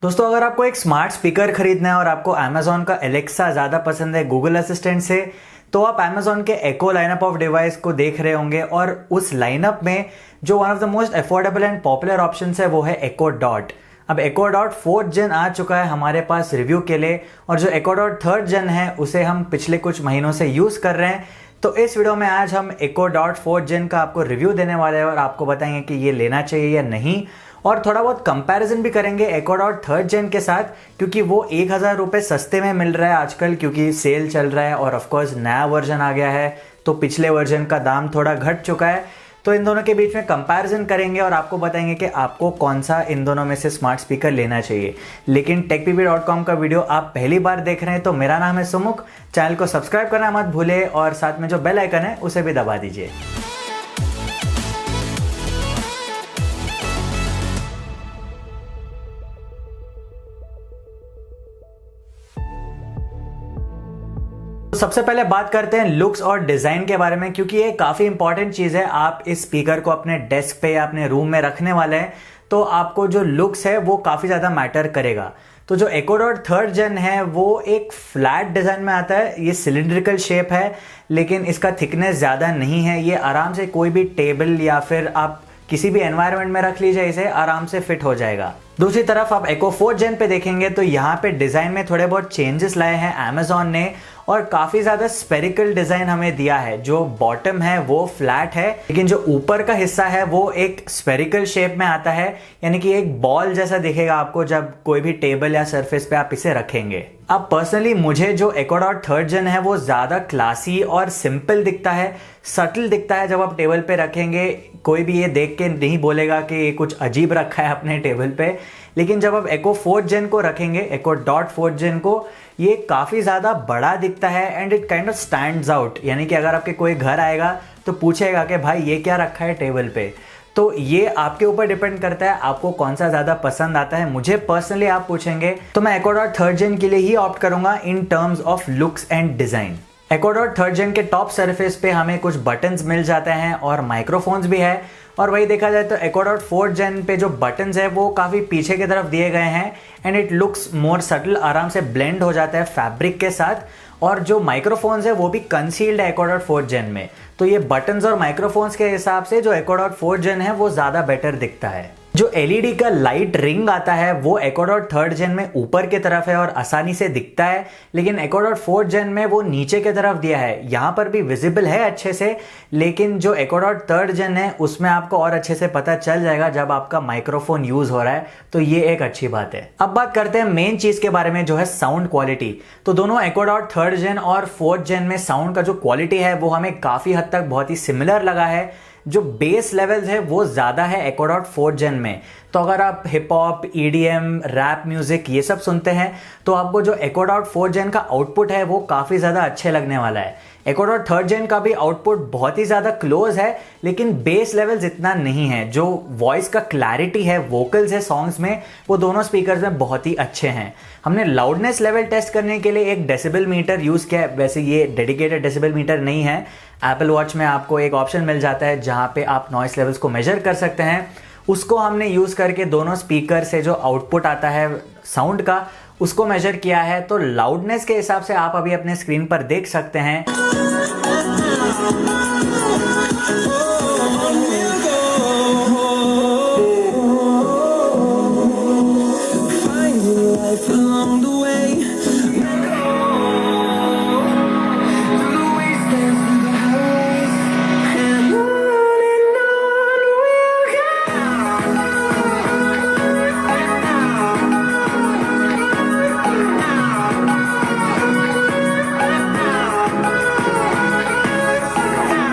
दोस्तों, अगर आपको एक स्मार्ट स्पीकर खरीदना है और आपको Amazon का Alexa ज़्यादा पसंद है गूगल असिस्टेंट से, तो आप Amazon के Echo लाइनअप ऑफ डिवाइस को देख रहे होंगे। और उस लाइनअप में जो one of the most affordable and popular option है वो है Echo Dot। अब Echo Dot 4th जेन आ चुका है हमारे पास रिव्यू के लिए, और जो Echo Dot 3rd जेन है उसे हम पिछले कुछ महीनों से यूज़ कर रहे हैं। तो इस वीडियो में आज हम Echo Dot 4th जेन का आपको रिव्यू देने वाले हैं और आपको बताएंगे कि ये लेना चाहिए या नहीं, और थोड़ा बहुत कंपैरिजन भी करेंगे Echo Dot 3rd जेन के साथ, क्योंकि वो 1000 रुपये सस्ते में मिल रहा है आजकल, क्योंकि सेल चल रहा है और ऑफकोर्स नया वर्जन आ गया है तो पिछले वर्जन का दाम थोड़ा घट चुका है। तो इन दोनों के बीच में कंपैरिजन करेंगे और आपको बताएंगे कि आपको कौन सा इन दोनों में से स्मार्ट स्पीकर लेना चाहिए। लेकिन techpb.com का वीडियो आप पहली बार देख रहे हैं तो मेरा नाम है सुमुख। चैनल को सब्सक्राइब करना मत भूलिए और साथ में जो बेल आइकन है उसे भी दबा दीजिए। सबसे पहले बात करते हैं लुक्स और डिजाइन के बारे में, क्योंकि ये काफी इंपॉर्टेंट चीज है। आप इस स्पीकर को अपने डेस्क पे या अपने रूम में रखने वाले हैं तो आपको जो लुक्स है वो काफी ज्यादा मैटर करेगा। तो जो Echo Dot 3rd जेन है वो एक फ्लैट डिजाइन में आता है। ये सिलिंड्रिकल शेप है लेकिन इसका थिकनेस ज्यादा नहीं है। ये आराम से कोई भी टेबल या फिर आप किसी भी एनवायरनमेंट में रख लीजिए, इसे आराम से फिट हो जाएगा। दूसरी तरफ आप Echo 4th जेन पे देखेंगे तो यहाँ पे डिजाइन में थोड़े बहुत चेंजेस लाए हैं Amazon ने, और काफी ज्यादा स्पेरिकल डिजाइन हमें दिया है। जो बॉटम है वो फ्लैट है लेकिन जो ऊपर का हिस्सा है वो एक स्पेरिकल शेप में आता है, यानी कि एक बॉल जैसा दिखेगा आपको जब कोई भी टेबल या सरफेस पे आप इसे रखेंगे। अब पर्सनली मुझे जो Echo Dot 3rd जेन है वो ज्यादा क्लासी और सिंपल दिखता है, सटल दिखता है। जब आप टेबल पे रखेंगे कोई भी ये देख के नहीं बोलेगा कि ये कुछ अजीब रखा है अपने टेबल पे। लेकिन जब आप Echo 4th जेन को रखेंगे, Echo Dot 4th जेन को, ये काफी ज्यादा बड़ा दिखता है and it kind of stands out. यानी कि अगर आपके कोई घर आएगा तो पूछेगा कि भाई ये क्या रखा है टेबल पे। तो ये आपके ऊपर डिपेंड करता है आपको कौन सा ज्यादा पसंद आता है। मुझे पर्सनली आप पूछेंगे तो मैं Echo Dot 3rd जेन के लिए ही ऑप्ट करूंगा in terms of looks and design. Echo Dot 3rd जेन के टॉप सरफेस पे हमें कुछ बटन्स मिल जाते हैं और माइक्रोफोन्स भी है। और वही देखा जाए तो Echo Dot 4th जेन पे जो बटन्स है वो काफ़ी पीछे की तरफ दिए गए हैं and it looks more subtle, आराम से ब्लेंड हो जाता है फैब्रिक के साथ। और जो माइक्रोफोन्स है वो भी कंसील्ड है Echo Dot 4th जेन में। तो ये बटन्स और माइक्रोफोन्स के हिसाब से जो Echo Dot 4th जेन है वो ज़्यादा बेटर दिखता है। जो एलईडी का लाइट रिंग आता है वो Echo Dot 3rd जेन में ऊपर की तरफ है और आसानी से दिखता है, लेकिन Echo Dot 4th जेन में वो नीचे की तरफ दिया है। यहाँ पर भी विजिबल है अच्छे से, लेकिन जो Echo Dot 3rd जेन है उसमें आपको और अच्छे से पता चल जाएगा जब आपका माइक्रोफोन यूज हो रहा है। तो ये एक अच्छी बात है। अब बात करते हैं मेन चीज के बारे में, जो है साउंड क्वालिटी। तो दोनों Echo Dot 3rd जेन और 4th जेन में साउंड का जो क्वालिटी है वो हमें काफी हद तक बहुत ही सिमिलर लगा है। जो बेस लेवल्स है वो ज्यादा है Echo Dot 4th जेन में। तो अगर आप hip hop, EDM, rap music ये सब सुनते हैं तो आपको जो Echo Dot 4th जेन का आउटपुट है वो काफी ज्यादा अच्छे लगने वाला है। Echo Dot 3rd जेन का भी आउटपुट बहुत ही ज्यादा क्लोज है, लेकिन बेस लेवल्स इतना नहीं है। जो वॉइस का क्लैरिटी है, वोकल्स है सॉन्ग्स में, वो दोनों स्पीकर्स में बहुत ही अच्छे हैं। हमने लाउडनेस लेवल टेस्ट करने के लिए एक डेसिबल मीटर यूज किया है। वैसे ये डेडिकेटेड डेसिबल मीटर नहीं है। एप्पल वॉच में आपको एक ऑप्शन मिल जाता है जहाँ पे आप नॉइस लेवल्स को मेजर कर सकते हैं। उसको हमने यूज करके दोनों स्पीकर से जो आउटपुट आता है साउंड का उसको मेजर किया है। तो लाउडनेस के हिसाब से आप अभी अपने स्क्रीन पर देख सकते हैं।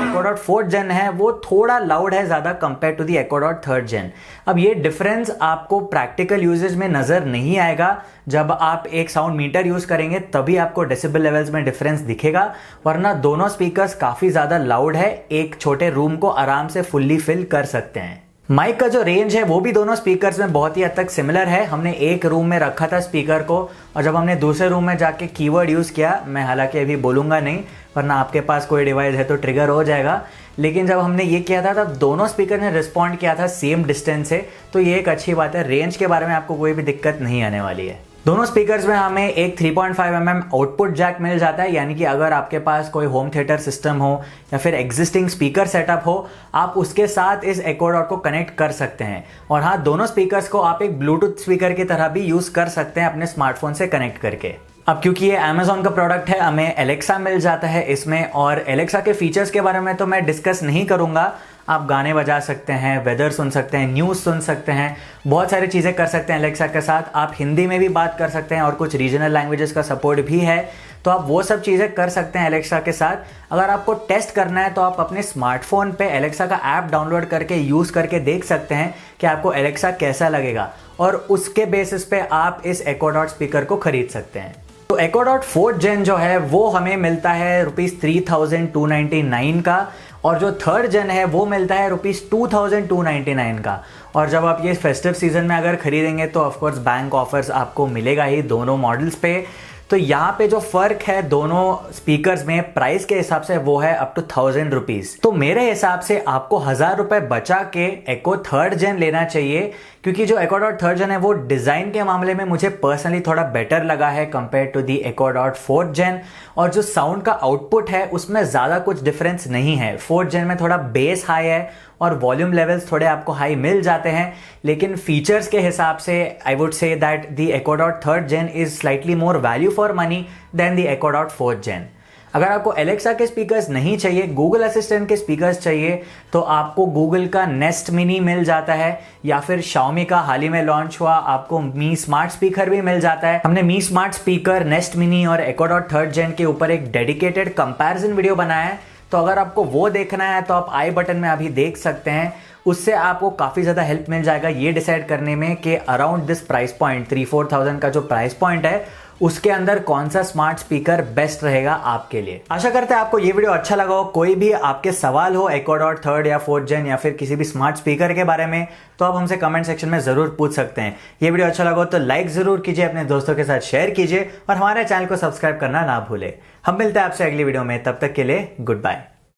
Echo Dot 4th जेन है वो थोड़ा लाउड है ज्यादा compare to the Echo Dot 3rd gen. अब ये डिफरेंस आपको प्रैक्टिकल यूजेज में नजर नहीं आएगा। जब आप एक साउंड मीटर यूज करेंगे तभी आपको डेसिबल लेवल्स में डिफरेंस दिखेगा, वरना दोनों स्पीकर्स काफी ज्यादा लाउड है, एक छोटे रूम को आराम से फुल्ली फिल कर सकते हैं। माइक का जो रेंज है वो भी दोनों स्पीकर्स में बहुत ही हद तक सिमिलर है। हमने एक रूम में रखा था स्पीकर को और जब हमने दूसरे रूम में जाके कीवर्ड यूज़ किया, मैं हालांकि अभी बोलूँगा नहीं वरना आपके पास कोई डिवाइस है तो ट्रिगर हो जाएगा, लेकिन जब हमने ये किया था तब दोनों स्पीकर ने रिस्पॉन्ड किया था सेम डिस्टेंस से, तो ये एक अच्छी बात है। रेंज के बारे में आपको कोई भी दिक्कत नहीं आने वाली है। दोनों स्पीकर्स में हमें एक 3.5 mm आउटपुट जैक मिल जाता है, यानी कि अगर आपके पास कोई होम थिएटर सिस्टम हो या फिर एग्जिस्टिंग स्पीकर सेटअप हो, आप उसके साथ इस Echo Dot को कनेक्ट कर सकते हैं। और हाँ, दोनों स्पीकर्स को आप एक ब्लूटूथ स्पीकर की तरह भी यूज कर सकते हैं अपने स्मार्टफोन से कनेक्ट करके। अब क्योंकि ये Amazon का प्रोडक्ट है, हमें Alexa मिल जाता है इसमें, और Alexa के फीचर्स के बारे में तो मैं डिस्कस नहीं करूंगा। आप गाने बजा सकते हैं, वेदर सुन सकते हैं, न्यूज़ सुन सकते हैं, बहुत सारी चीज़ें कर सकते हैं Alexa के साथ। आप हिंदी में भी बात कर सकते हैं और कुछ रीजनल लैंग्वेजेस का सपोर्ट भी है, तो आप वो सब चीज़ें कर सकते हैं Alexa के साथ। अगर आपको टेस्ट करना है तो आप अपने स्मार्टफोन पे Alexa का ऐप डाउनलोड करके यूज़ करके देख सकते हैं कि आपको Alexa कैसा लगेगा, और उसके बेसिस पे आप इस Echo Dot स्पीकर को खरीद सकते हैं। तो Echo Dot 4th Gen जो है वो हमें मिलता है ₹3299 का, और जो 3rd Gen है वो मिलता है ₹2299 का। और जब आप ये फेस्टिव सीजन में अगर खरीदेंगे तो ऑफकोर्स बैंक ऑफर्स आपको मिलेगा ही दोनों मॉडल्स पे। तो यहाँ पे जो फर्क है दोनों स्पीकर्स में प्राइस के हिसाब से वो है अप टू ₹1000। तो मेरे हिसाब से आपको ₹1000 बचा के Echo 3rd Gen लेना चाहिए, क्योंकि जो Echo Dot 3rd Gen है वो डिजाइन के मामले में मुझे पर्सनली थोड़ा बेटर लगा है compare to the Echo Dot 4th Gen। और जो साउंड का आउटपुट है उसमें ज्यादा कुछ डिफरेंस नहीं है। 4th Gen में थोड़ा बेस हाई है और वॉल्यूम लेवल्स थोड़े आपको हाई मिल जाते हैं, लेकिन फीचर्स के हिसाब से I would say that the Echo Dot 3rd Gen is slightly more value for money than the Echo Dot 4th Gen। अगर आपको Alexa के स्पीकर्स नहीं चाहिए, गूगल असिस्टेंट के स्पीकर्स चाहिए, तो आपको गूगल का Nest Mini मिल जाता है, या फिर Xiaomi का हाल ही में लॉन्च हुआ आपको Mi स्मार्ट स्पीकर भी मिल जाता है। हमने Mi smart speaker, Nest Mini और Echo Dot 3rd Gen के ऊपर एक डेडिकेटेड कंपैरिजन वीडियो बनाया है, तो अगर आपको वो देखना है तो आप आई बटन में अभी देख सकते हैं। उससे आपको काफ़ी ज़्यादा हेल्प मिल जाएगा ये डिसाइड करने में कि अराउंड दिस प्राइस पॉइंट 3-4,000 का जो प्राइस पॉइंट है उसके अंदर कौन सा स्मार्ट स्पीकर बेस्ट रहेगा आपके लिए। आशा करते हैं आपको ये वीडियो अच्छा लगा हो। कोई भी आपके सवाल हो Echo Dot 3rd या 4th Gen या फिर किसी भी स्मार्ट स्पीकर के बारे में, तो आप हमसे कमेंट सेक्शन में ज़रूर पूछ सकते हैं। ये वीडियो अच्छा लगा हो तो लाइक ज़रूर कीजिए, अपने दोस्तों के साथ शेयर कीजिए और हमारे चैनल को सब्सक्राइब करना ना भूले। हम मिलते हैं आपसे अगली वीडियो में, तब तक के लिए गुड बाय।